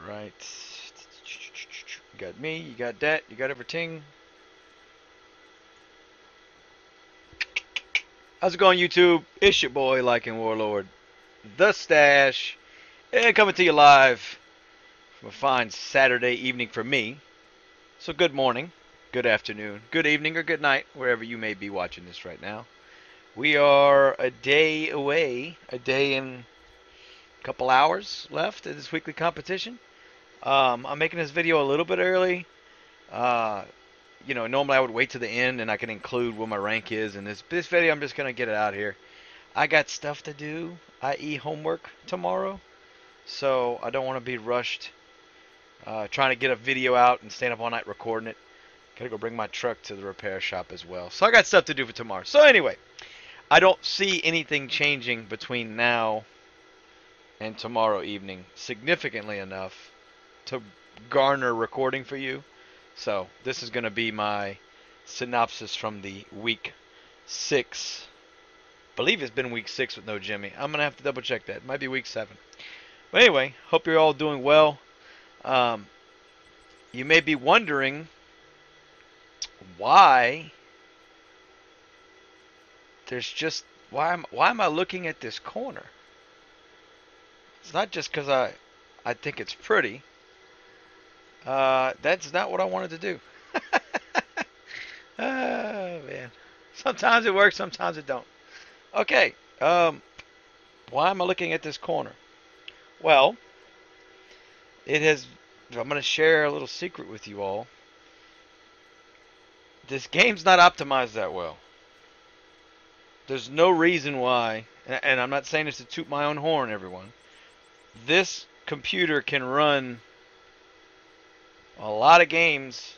Right. You got me, you got that, you got everything. How's it going, YouTube? It's your boy, Lycan Warlord, the Stash, and coming to you live from a fine Saturday evening for me. So good morning, good afternoon, good evening, or good night, wherever you may be watching this right now. We are a day away, a day and a couple hours left of this weekly competition. I'm making this video a little bit early. Normally I would wait to the end and I can include what my rank is. In this video, I'm just going to get it out here. I got stuff to do, i.e. homework tomorrow. So I don't want to be rushed trying to get a video out and staying up all night recording it. Got to go bring my truck to the repair shop as well. So I got stuff to do for tomorrow. So anyway, I don't see anything changing between now and tomorrow evening significantly enough to garner recording for you. So this is going to be my synopsis from the week 6. I believe it's been week 6 with no Jimmy. I'm going to have to double check that. It might be week 7. But anyway, hope you're all doing well. You may be wondering why why am I looking at this corner? It's not just because I think it's pretty. That's not what I wanted to do. Oh, man. Sometimes it works, sometimes it don't. Okay. Why am I looking at this corner? Well, I'm going to share a little secret with you all. This game's not optimized that well. There's no reason why, and I'm not saying this to toot my own horn, everyone. This computer can run a lot of games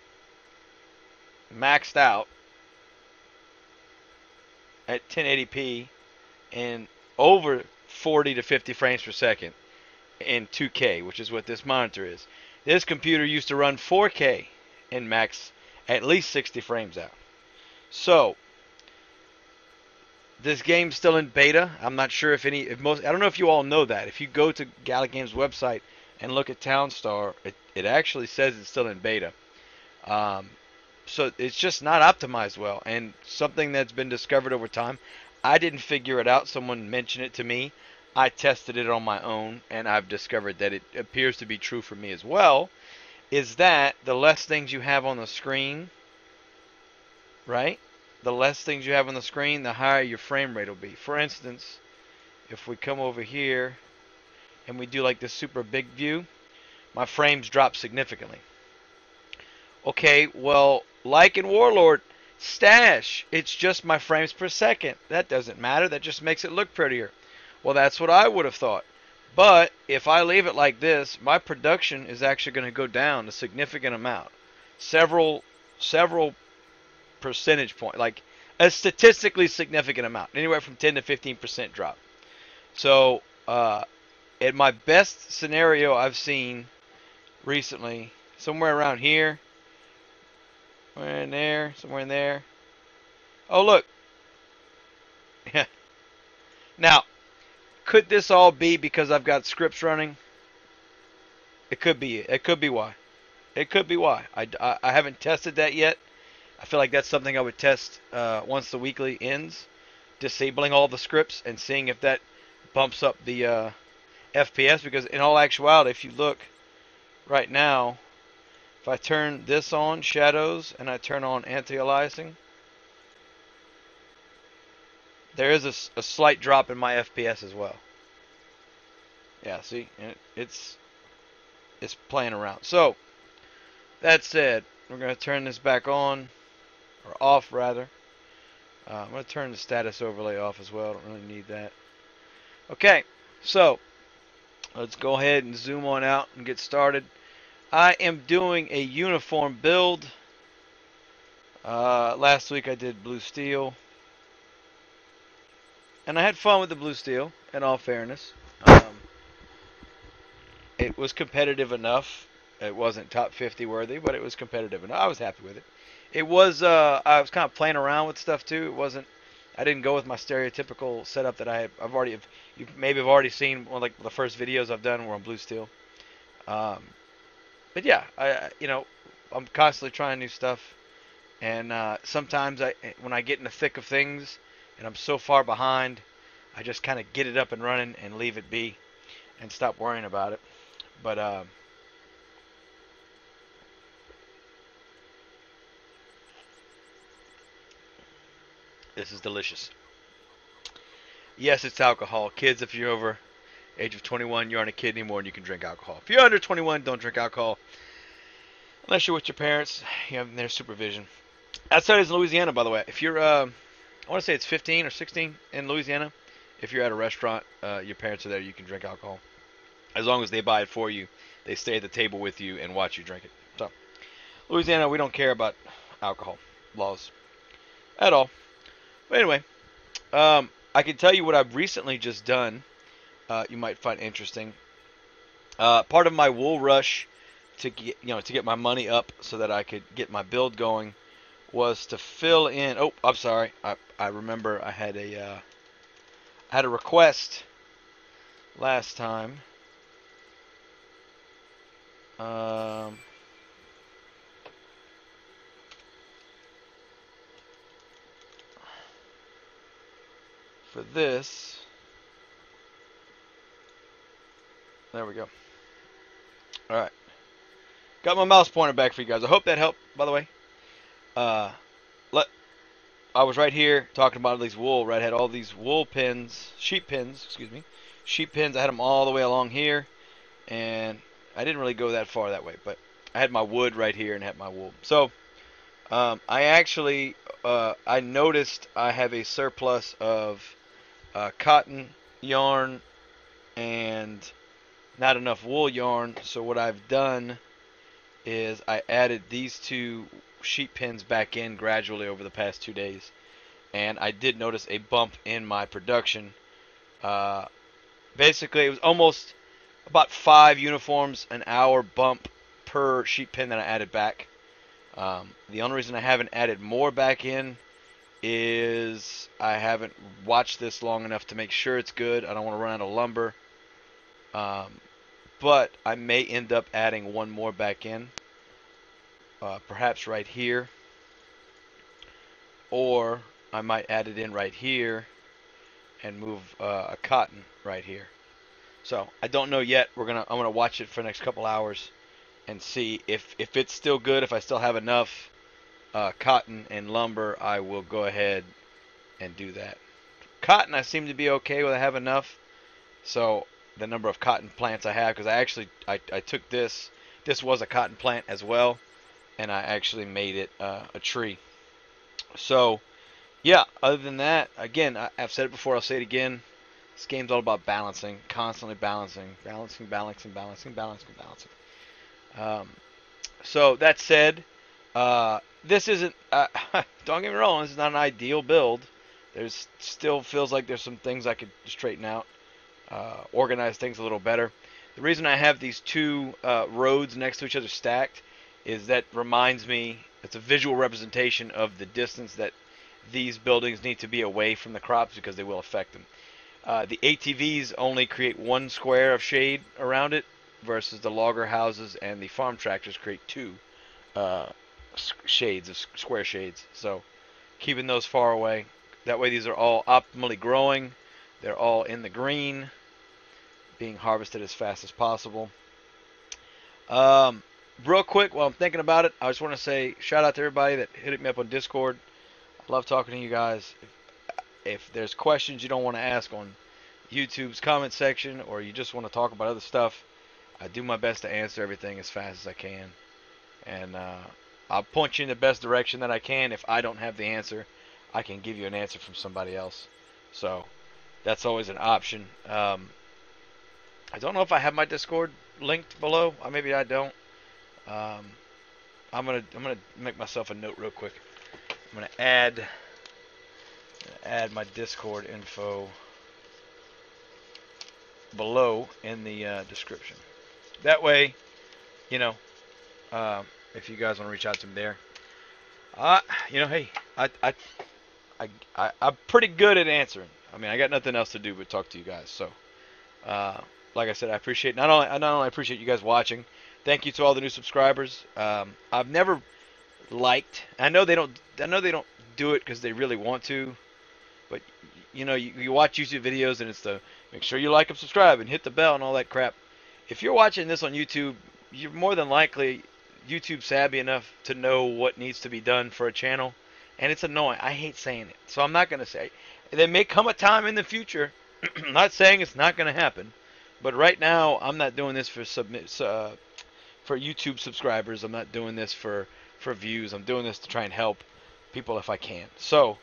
maxed out at 1080p and over 40 to 50 frames per second in 2K, which is what this monitor is. This computer used to run 4K and max at least 60 frames out. So this game's still in beta. I'm not sure if I don't know if you all know that. If you go to Gala Games website and look at TOWNSTAR, it actually says it's still in beta. So it's just not optimized well. And something that's been discovered over time, I didn't figure it out. Someone mentioned it to me. I tested it on my own, and I've discovered that it appears to be true for me as well, is that the less things you have on the screen, right? The less things you have on the screen, the higher your frame rate will be. For instance, if we come over here and we do like this super big view, my frames drop significantly. Okay, well, like in Warlord, Stash, it's just my frames per second. That doesn't matter. That just makes it look prettier. Well, that's what I would have thought. But if I leave it like this, my production is actually going to go down a significant amount. Several percentage point, like a statistically significant amount, anywhere from 10 to 15% drop. So, in my best scenario I've seen recently, somewhere around here, somewhere in there, somewhere in there. Oh, look. Now, could this all be because I've got scripts running? It could be. It could be why. It could be why. I haven't tested that yet. I feel like that's something I would test once the weekly ends, disabling all the scripts and seeing if that bumps up the FPS. Because in all actuality, if you look right now, if I turn this on, shadows, and I turn on anti-aliasing, there is a slight drop in my FPS as well. Yeah, see, it's playing around. So that said, we're going to turn this back on, or off rather. I'm going to turn the status overlay off as well. I don't really need that. Okay, so let's go ahead and zoom on out and get started. I am doing a uniform build. Last week I did blue steel, and I had fun with the blue steel, in all fairness. It was competitive enough. It wasn't top 50 worthy, but it was competitive enough. I was happy with it. It was, I was kind of playing around with stuff too. It wasn't, I didn't go with my stereotypical setup that you maybe have already seen one, like the first videos I've done were on blue steel. but yeah, I'm constantly trying new stuff, and sometimes when I get in the thick of things, and I'm so far behind, I just kind of get it up and running and leave it be, and stop worrying about it. But this is delicious. Yes, it's alcohol. Kids, if you're over age of 21, you aren't a kid anymore, and you can drink alcohol. If you're under 21, don't drink alcohol unless you're with your parents. You have their supervision. Outside is in Louisiana, by the way. If you're, I want to say it's 15 or 16 in Louisiana. If you're at a restaurant, your parents are there, you can drink alcohol. As long as they buy it for you, they stay at the table with you and watch you drink it. So, Louisiana, we don't care about alcohol laws at all. But anyway, I can tell you what I've recently just done. You might find interesting. Part of my wool rush to get my money up so that I could get my build going was to fill in. Oh, I'm sorry. I remember I had a request last time. For this. There we go. All right. Got my mouse pointer back for you guys. I hope that helped, by the way. Uh, I was right here talking about these wool, right? I had all these wool pins, sheep pins, excuse me. Sheep pins, I had them all the way along here. And I didn't really go that far that way, but I had my wood right here and had my wool. So, I actually, I noticed I have a surplus of cotton yarn and not enough wool yarn. So what I've done is I added these two sheep pins back in gradually over the past 2 days, and I did notice a bump in my production. Uh, Basically, it was almost about 5 uniforms an hour bump per sheep pin that I added back. The only reason I haven't added more back in is I haven't watched this long enough to make sure it's good. I don't want to run out of lumber. But I may end up adding one more back in. Perhaps right here. Or I might add it in right here and move a cotton right here. So I don't know yet. I'm gonna watch it for the next couple hours and see if it's still good. If I still have enough cotton and lumber, I will go ahead and do that. Cotton, I seem to be okay with. I have enough. So the number of cotton plants I have, because I took this. This was a cotton plant as well, and I actually made it a tree. So yeah. Other than that, again, I've said it before. I'll say it again. This game's all about balancing, constantly balancing, balancing. Um, so that said, this isn't. Don't get me wrong. This is not an ideal build. There's still feels like there's some things I could straighten out, organize things a little better. The reason I have these two roads next to each other stacked is that reminds me. It's a visual representation of the distance that these buildings need to be away from the crops because they will affect them. The ATVs only create one square of shade around it, versus the logger houses and the farm tractors create two shades of square shades. So keeping those far away. That way these are all optimally growing. They're all in the green, being harvested as fast as possible. Real quick, while I'm thinking about it, I just want to say shout out to everybody that hit me up on Discord. I love talking to you guys. If there's questions you don't want to ask on YouTube's comment section, or you just want to talk about other stuff, I do my best to answer everything as fast as I can. And I'll point you in the best direction that I can. If I don't have the answer, I can give you an answer from somebody else. So that's always an option. I don't know if I have my Discord linked below. Maybe I don't. I'm gonna make myself a note real quick. I'm gonna add my Discord info below in the description. That way, you know, if you guys want to reach out to me there, hey, I'm pretty good at answering. I mean, I got nothing else to do but talk to you guys. So, like I said, I appreciate not only appreciate you guys watching, Thank you to all the new subscribers. I've never liked. I know they don't. I know they don't do it because they really want to. But you know, you watch YouTube videos and it's the make sure you like and subscribe and hit the bell and all that crap. If you're watching this on YouTube, you're more than likely YouTube savvy enough to know what needs to be done for a channel, and it's annoying. I hate saying it, so I'm not gonna say it. There may come a time in the future. I'm not saying it's not gonna happen, but right now I'm not doing this for for YouTube subscribers. I'm not doing this for views. I'm doing this to try and help people if I can. So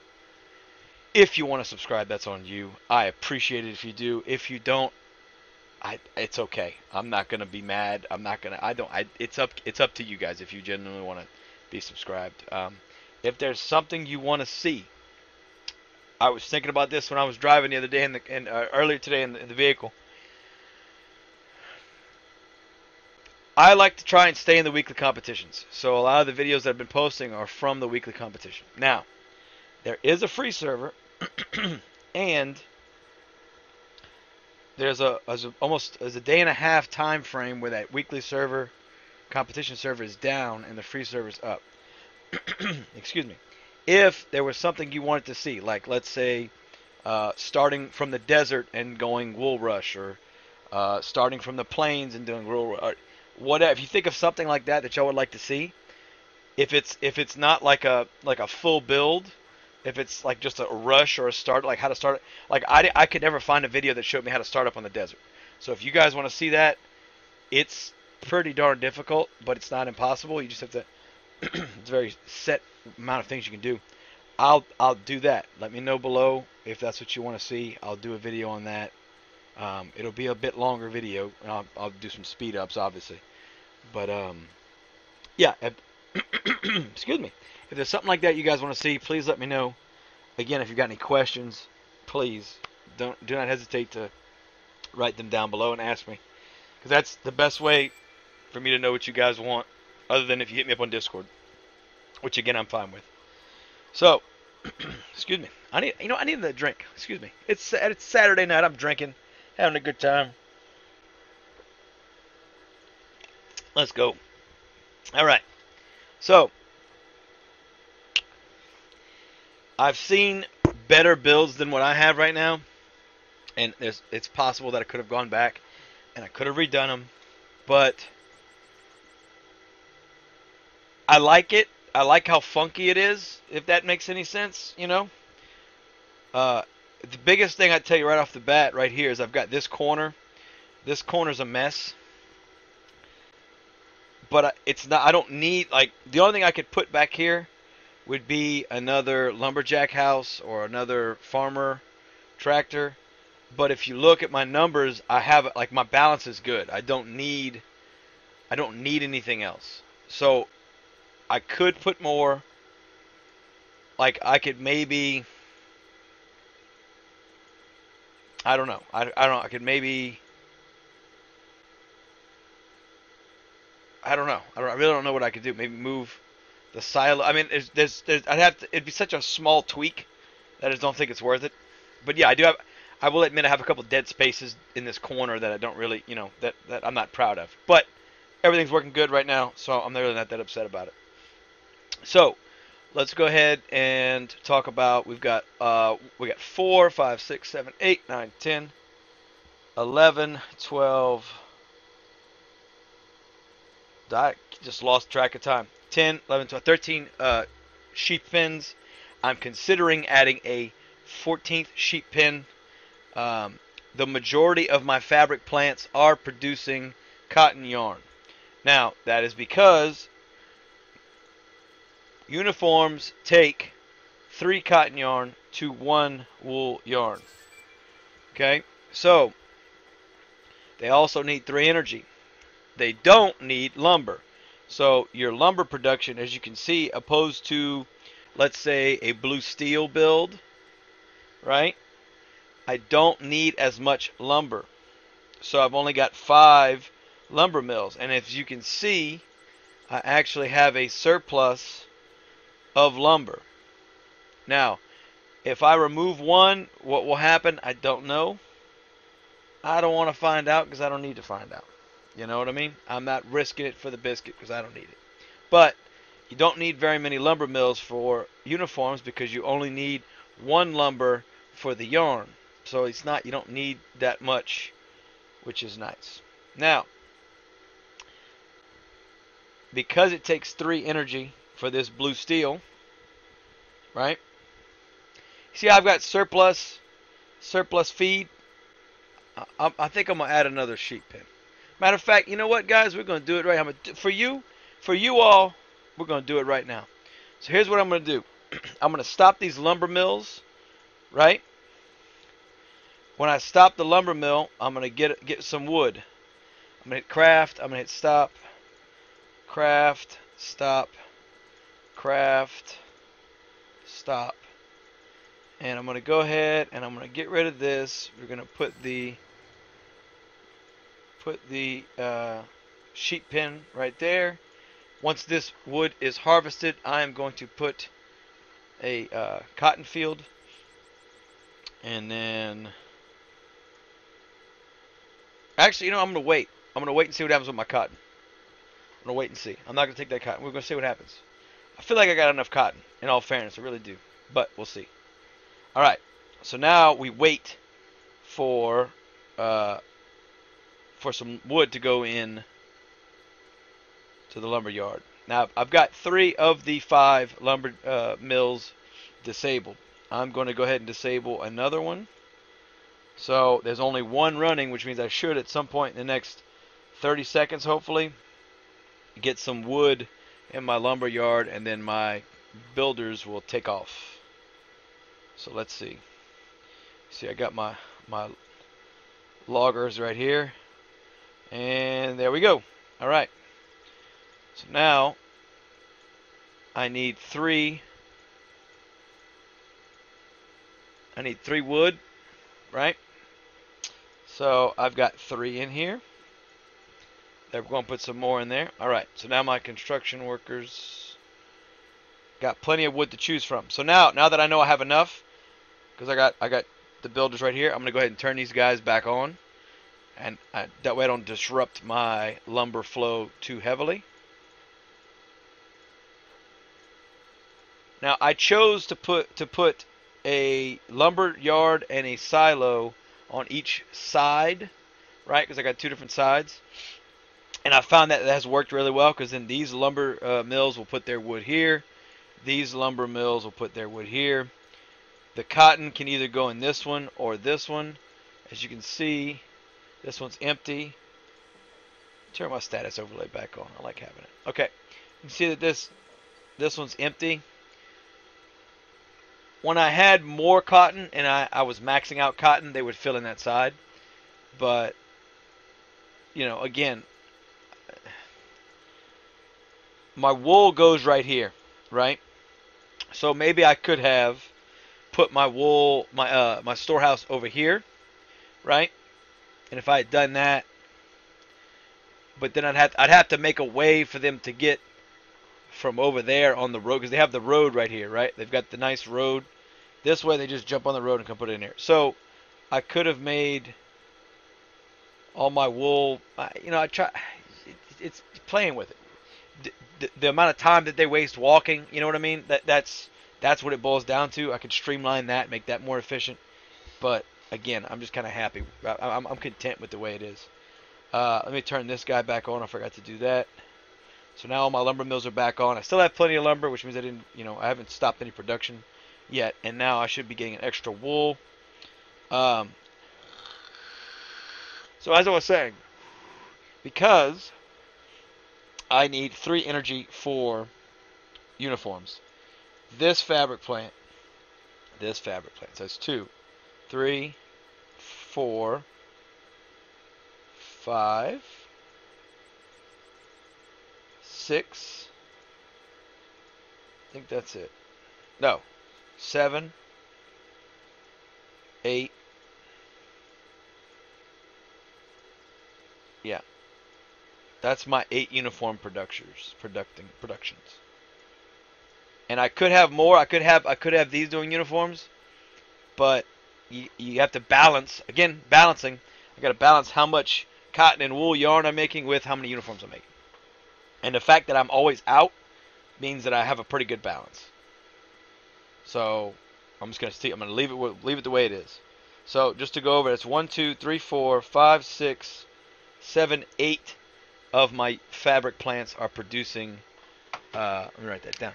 if you want to subscribe, that's on you. I appreciate it if you do. If you don't, it's okay. I'm not gonna be mad. I'm not gonna. I don't. It's up to you guys if you genuinely want to be subscribed. If there's something you want to see, I was thinking about this when I was driving the other day earlier today in the vehicle. I like to try and stay in the weekly competitions. So a lot of the videos that I've been posting are from the weekly competition. Now, there is a free server, and there's almost a day and a half time frame where that weekly server, competition server is down and the free server is up. Excuse me. If there was something you wanted to see, like let's say starting from the desert and going wool rush, or starting from the plains and doing rural, or whatever. If you think of something like that y'all would like to see, if it's not like a full build, if it's like just a rush or a start, like how to start it, like I could never find a video that showed me how to start up on the desert. So if you guys want to see that, it's pretty darn difficult, but it's not impossible. You just have to. It's a very set amount of things you can do. I'll do that. Let me know below if that's what you want to see. I'll do a video on that. It'll be a bit longer video. I'll do some speed ups, obviously. But yeah. Excuse me. If there's something like that you guys want to see, please let me know. Again, if you've got any questions, please do not hesitate to write them down below and ask me, because that's the best way for me to know what you guys want. Other than if you hit me up on Discord, which again I'm fine with. So, excuse me. I need a drink. Excuse me. It's Saturday night. I'm drinking, having a good time. Let's go. All right. So, I've seen better builds than what I have right now, and it's possible that I could have gone back and I could have redone them, but I like it. I like how funky it is, if that makes any sense, you know. The biggest thing I'd tell you right off the bat right here is I've got this corner. This corner's a mess. But it's not. I don't need, like, the only thing I could put back here would be another lumberjack house or another farmer tractor. But if you look at my numbers, I have, like, my balance is good. I don't need anything else. So I could put more. Like, I could maybe, I don't know. I don't know. I could maybe, I don't know. I really don't know what I could do. Maybe move the silo. I mean, there's I'd have to. It'd be such a small tweak that I just don't think it's worth it. But yeah, I do have. I will admit I have a couple dead spaces in this corner that I don't really, you know, that I'm not proud of. But everything's working good right now, so I'm really not that upset about it. So let's go ahead and talk about. We got 4, 5, 6, 7, 8, 9, 10, 11, 12. I just lost track of time. 10, 11, 12, 13 sheep pens. I'm considering adding a 14th sheep pen. The majority of my fabric plants are producing cotton yarn. Now, that is because uniforms take 3 cotton yarn to 1 wool yarn. Okay? So, they also need 3 energy. They don't need lumber. So your lumber production, as you can see, opposed to, let's say, a blue steel build, right? I don't need as much lumber. So I've only got 5 lumber mills. And as you can see, I actually have a surplus of lumber. Now, if I remove one, what will happen? I don't know. I don't want to find out because I don't need to find out. You know what I mean? I'm not risking it for the biscuit because I don't need it. But you don't need very many lumber mills for uniforms because you only need one lumber for the yarn. So it's not, you don't need that much, which is nice. Now, because it takes 3 energy for this blue steel, right? See, I've got surplus feed. I think I'm gonna add another sheep pen. Matter of fact, you know what, guys? We're gonna do it right. For you all, we're gonna do it right now. So here's what I'm gonna do. I'm gonna stop these lumber mills, right? When I stop the lumber mill, I'm gonna get some wood. I'm gonna hit craft. I'm gonna hit stop. Craft. Stop. Craft. Stop. And I'm gonna go ahead and I'm gonna get rid of this. We're gonna put the sheep pen right there. Once this wood is harvested, I am going to put a cotton field, and then actually, you know, I'm gonna wait. I'm gonna wait and see what happens with my cotton. I'm gonna wait and see. I'm not gonna take that cotton. We're gonna see what happens. I feel like I got enough cotton. In all fairness, I really do. But we'll see. All right. So now we wait for some wood to go in to the lumber yard. Now I've got 3 of the 5 lumber mills disabled. I'm going to go ahead and disable another one. So there's only one running, which means I should at some point in the next 30 seconds, hopefully, get some wood in my lumber yard, and then my builders will take off. So let's see. See, I got my loggers right here, and there we go. All right. So now I need 3. I need 3 wood, right? So I've got 3 in here. They're going to put some more in there. All right. So now my construction workers got plenty of wood to choose from. So now that I know I have enough, because I got the builders right here, I'm going to go ahead and turn these guys back on, and that way I don't disrupt my lumber flow too heavily. Now I chose to put a lumber yard and a silo on each side, right? Because I got 2 different sides, and I found that has worked really well. Because then these lumber mills will put their wood here, these lumber mills will put their wood here. The cotton can either go in this one or this one. As you can see, this one's empty. Turn my status overlay back on. I like having it. Okay, you can see that this one's empty. When I had more cotton and I was maxing out cotton, they would fill in that side. But, you know, again, my wool goes right here, right? So maybe I could have put my wool, my storehouse over here, right? And if I had done that, but then I'd have to make a way for them to get from over there on the road, because they have the road right here, right? They've got the nice road. This way they just jump on the road and come put it in here. So I could have made all my wool, you know, I try, it's playing with it. The amount of time that they waste walking, you know what I mean? That's what it boils down to. I could streamline that, make that more efficient. But again, I'm just kind of happy. I'm content with the way it is. Let me turn this guy back on. I forgot to do that. So now all my lumber mills are back on. I still have plenty of lumber, which means I haven't stopped any production yet. And now I should be getting an extra wool. So as I was saying, because I need 3 energy for uniforms, this fabric plant, so it's 2, 3, 4, 5, 6, I think that's it. No, 7, 8, yeah. That's my 8 uniform productions. And I could have more. I could have these doing uniforms, but you have to balance. Again, balancing. I got to balance how much cotton and wool yarn I'm making with how many uniforms I'm making. And the fact that I'm always out means that I have a pretty good balance. So I'm just gonna leave it the way it is. So just to go over, it's 1, 2, 3, 4, 5, 6, 7, 8 of my fabric plants are producing. Let me write that down.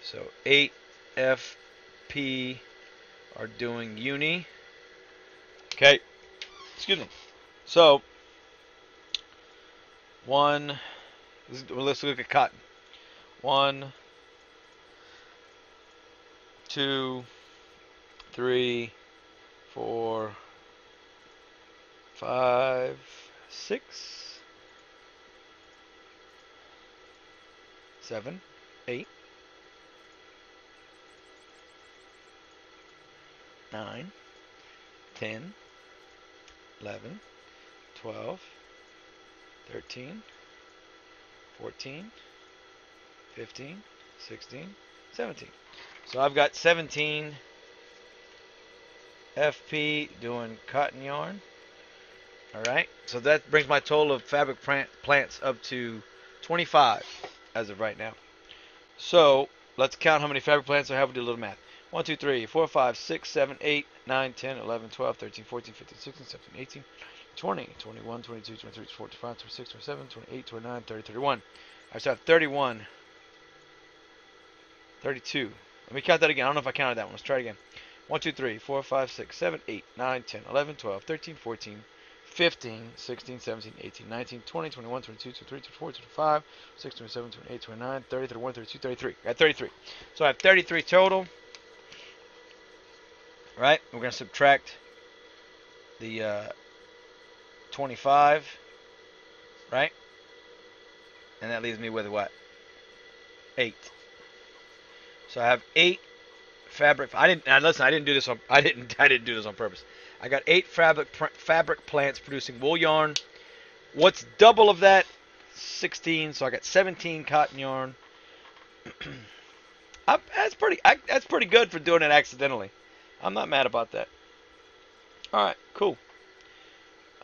So 8 FP are doing uni. Okay, excuse me. So let's look at cotton. 1, 2, 3, 4, 5, 6, 7, 8, 9, 10, 11, 12, 13, 14, 15, 16, 17. So I've got 17 FP doing cotton yarn. Alright, so that brings my total of fabric plants up to 25 as of right now. So let's count how many fabric plants I have. We'll do a little math. 1, 2, 3, 4, 5, 6, 7, 8, 9, 10, 11, 12, 13, 14, 15, 16, 17, 18, 20, 21, 22, 23, 24, 25, 26, 27, 28, 29, 30, 31. I still have 31. 32. Let me count that again. I don't know if I counted that one. Let's try it again. 1, 2, 3, 4, 5, 6, 7, 8, 9, 10, 11, 12, 13, 14, 15, 16, 17, 18, 19, 20, 21, 22, 23, 24, 25, 26, 27, 28, 29, 30, 31, 32, 33. I got 33. So I have 33 total. Right? We're going to subtract the 25. Right? And that leaves me with what? 8. So I have 8 fabric. I didn't do this on purpose. I got 8 fabric plants producing wool yarn. What's double of that? 16. So I got 17 cotton yarn. That's pretty good for doing it accidentally. I'm not mad about that. All right, cool.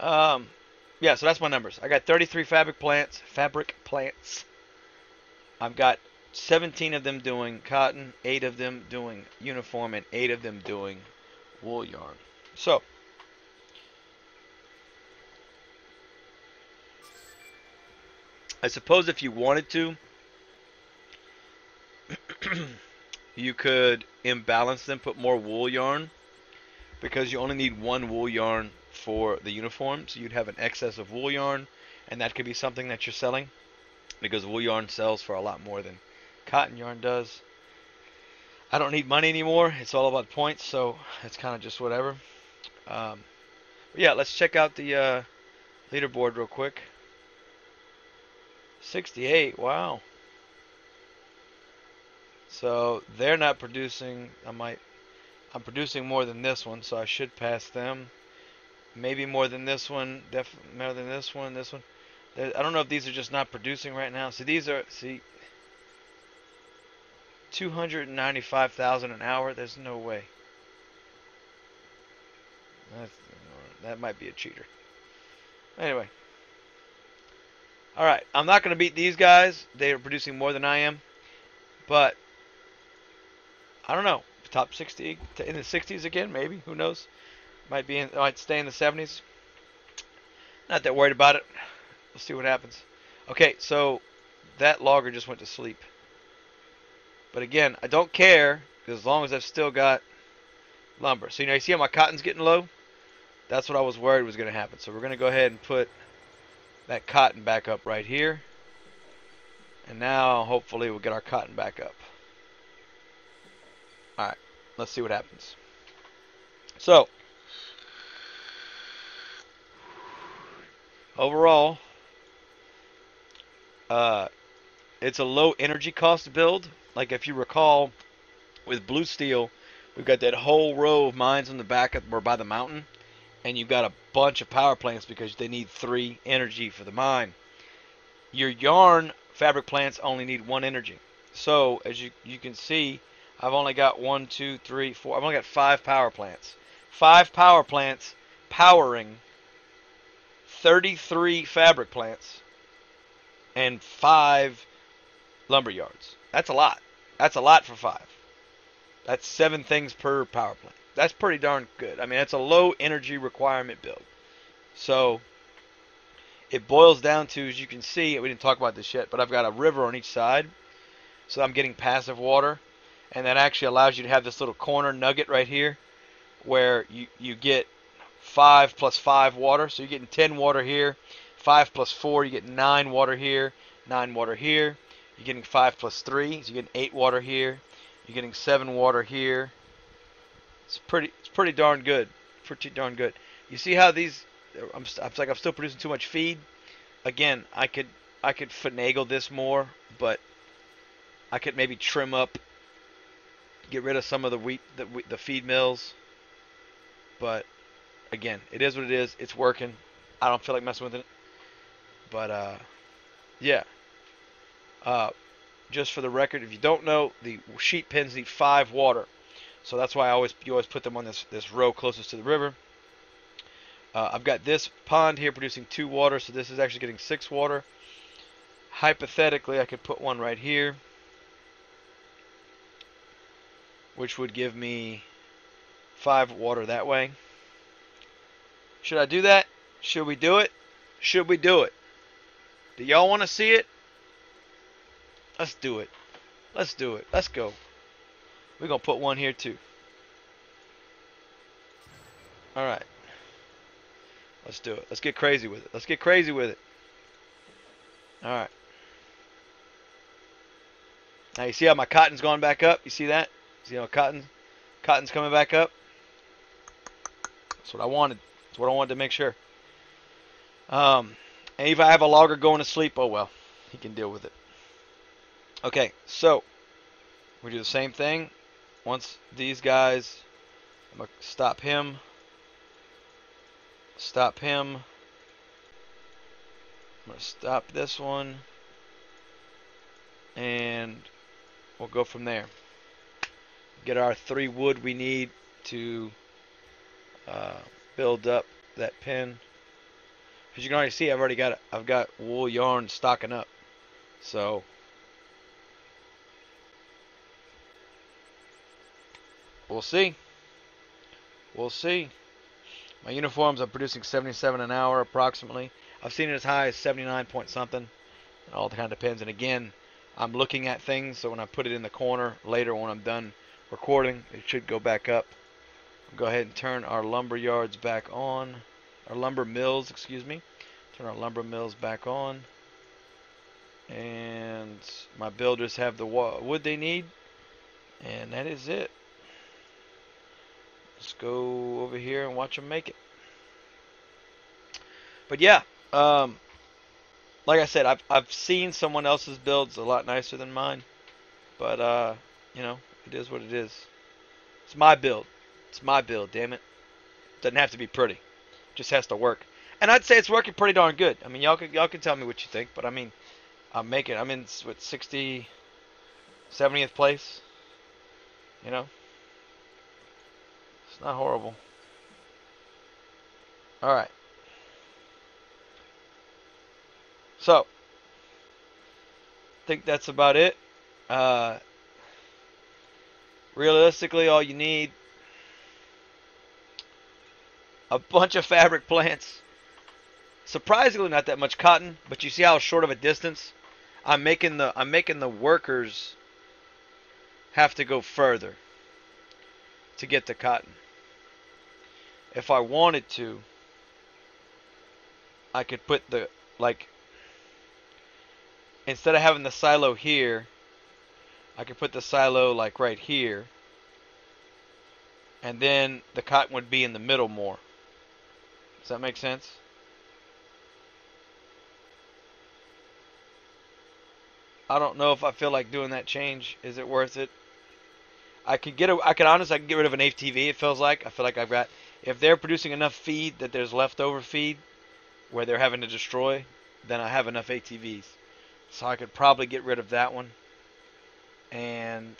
Yeah, so that's my numbers. I got 33 fabric plants. I've got 17 of them doing cotton, 8 of them doing uniform, and 8 of them doing wool yarn. So, I suppose if you wanted to, you could imbalance them, put more wool yarn, because you only need 1 wool yarn for the uniform, so you'd have an excess of wool yarn, and that could be something that you're selling, because wool yarn sells for a lot more than cotton yarn does. I don't need money anymore. It's all about points, so it's kind of just whatever. But yeah, let's check out the leaderboard real quick. 68, wow. So they're not producing. I'm producing more than this one, so I should pass them. Maybe more than this one. Definitely more than this one. This one. I don't know if these are just not producing right now. So these are 295,000 an hour. There's no way. That might be a cheater. Anyway. Alright, I'm not going to beat these guys. They are producing more than I am. But, I don't know. Top 60, in the 60s again, maybe. Who knows? Might stay in the 70s. Not that worried about it. We'll see what happens. Okay, so that logger just went to sleep. But again, I don't care, because as long as I've still got lumber. So, you see how my cotton's getting low? That's what I was worried was going to happen. So we're going to go ahead and put that cotton back up right here. And now, hopefully, we'll get our cotton back up. Alright, let's see what happens. So, overall, it's a low energy cost build. Like if you recall, with blue steel, we've got that whole row of mines on the back or by the mountain, and you've got a bunch of power plants because they need 3 energy for the mine. Your yarn fabric plants only need 1 energy. So as you can see, I've only got 1, 2, 3, 4. I've only got 5 power plants. 5 power plants powering 33 fabric plants, and 5 lumber yards. That's a lot. That's a lot for 5. That's 7 things per power plant. That's pretty darn good. I mean, that's a low energy requirement build. So it boils down to, as you can see, we didn't talk about this yet, but I've got a river on each side. So I'm getting passive water. And that actually allows you to have this little corner nugget right here where you get 5 plus 5 water. So you're getting 10 water here. 5 plus 4, you're getting 9 water here. 9 water here. You're getting 5 plus 3, so you're getting 8 water here. You're getting 7 water here. It's pretty darn good. Pretty darn good. You see how these? It's like I'm still producing too much feed. Again, I could finagle this more, but I could maybe trim up, get rid of some of the wheat, the feed mills. But again, it is what it is. It's working. I don't feel like messing with it. But yeah. Just for the record, if you don't know, the sheep pens need 5 water. So that's why you always put them on this row closest to the river. I've got this pond here producing 2 water, so this is actually getting 6 water. Hypothetically, I could put one right here, which would give me 5 water that way. Should I do that? Should we do it? Should we do it? Do y'all want to see it? Let's do it. Let's do it. Let's go. We're going to put one here too. Alright. Let's do it. Let's get crazy with it. Let's get crazy with it. Alright. Now you see how my cotton's going back up? You see that? See how cotton's coming back up? That's what I wanted. That's what I wanted to make sure. And if I have a logger going to sleep, oh well. He can deal with it. Okay, so we do the same thing. Once these guys, I'm going to stop him. Stop him. I'm going to stop this one. And we'll go from there. Get our 3 wood we need to build up that pen. As you can already see, I've got wool yarn stocking up. So we'll see. We'll see. My uniforms, I'm producing 77 an hour approximately. I've seen it as high as 79 point something. It all kind of depends. And again, I'm looking at things, so when I put it in the corner later when I'm done recording, it should go back up. Go ahead and turn our lumber yards back on. Our lumber mills, excuse me. Turn our lumber mills back on. And my builders have the wood they need. And that is it. Let's go over here and watch them make it. But yeah, like I said, I've seen someone else's builds a lot nicer than mine. But you know, it is what it is. It's my build. It's my build, damn it. Doesn't have to be pretty. It just has to work. And I'd say it's working pretty darn good. I mean, y'all can tell me what you think, but I mean, I'm in what 60, 70th place. You know, it's not horrible. All right. So, I think that's about it. Realistically, all you need a bunch of fabric plants. Surprisingly, not that much cotton, but you see how short of a distance I'm making the workers have to go further to get the cotton. If I wanted to, I could put the, like, instead of having the silo here, I could put the silo like right here, and then the cotton would be in the middle more. Does that make sense? I don't know if I feel like doing that change. Is it worth it? I could get rid of an ATV. It feels like I feel like I've got, if they're producing enough feed that there's leftover feed where they're having to destroy, then I have enough ATVs. So I could probably get rid of that one. And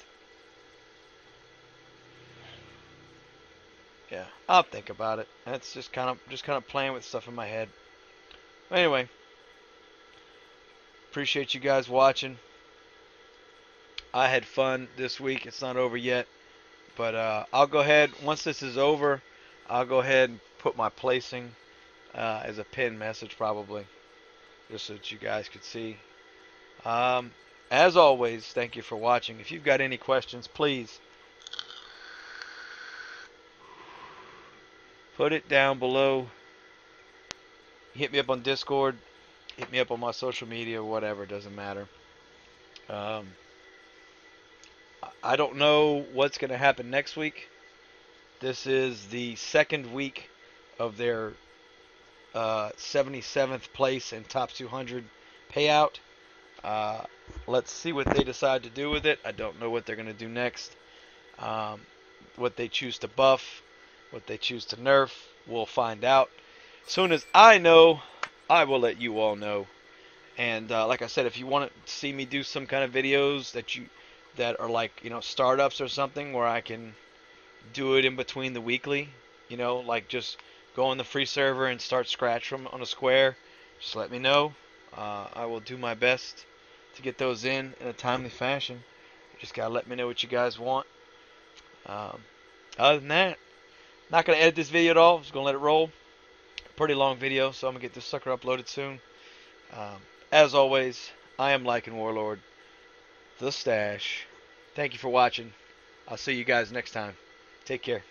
yeah, I'll think about it. That's just kind of playing with stuff in my head. Anyway, appreciate you guys watching. I had fun this week. It's not over yet. But I'll go ahead, once this is over, I'll go ahead and put my placing as a pinned message probably, just so that you guys could see. Um, as always, thank you for watching. If you've got any questions, please put it down below. Hit me up on Discord. Hit me up on my social media, whatever, doesn't matter. Um, I don't know what's going to happen next week. This is the second week of their 77th place in top 200 payout. Uh, let's see what they decide to do with it. I don't know what they're going to do next. What they choose to buff, what they choose to nerf, we'll find out. As soon as I know, I will let you all know. And like I said, if you want to see me do some kind of videos that are like, startups or something where I can do it in between the weekly, like just go on the free server and start scratch from on a square, just let me know. I will do my best to get those in a timely fashion. You just gotta let me know what you guys want. Um, Other than that, not gonna edit this video at all. Just gonna let it roll. Pretty long video, so I'm gonna get this sucker uploaded soon. Um, as always, I am Lycan Warlord, the Stash. Thank you for watching. I'll see you guys next time. Take care.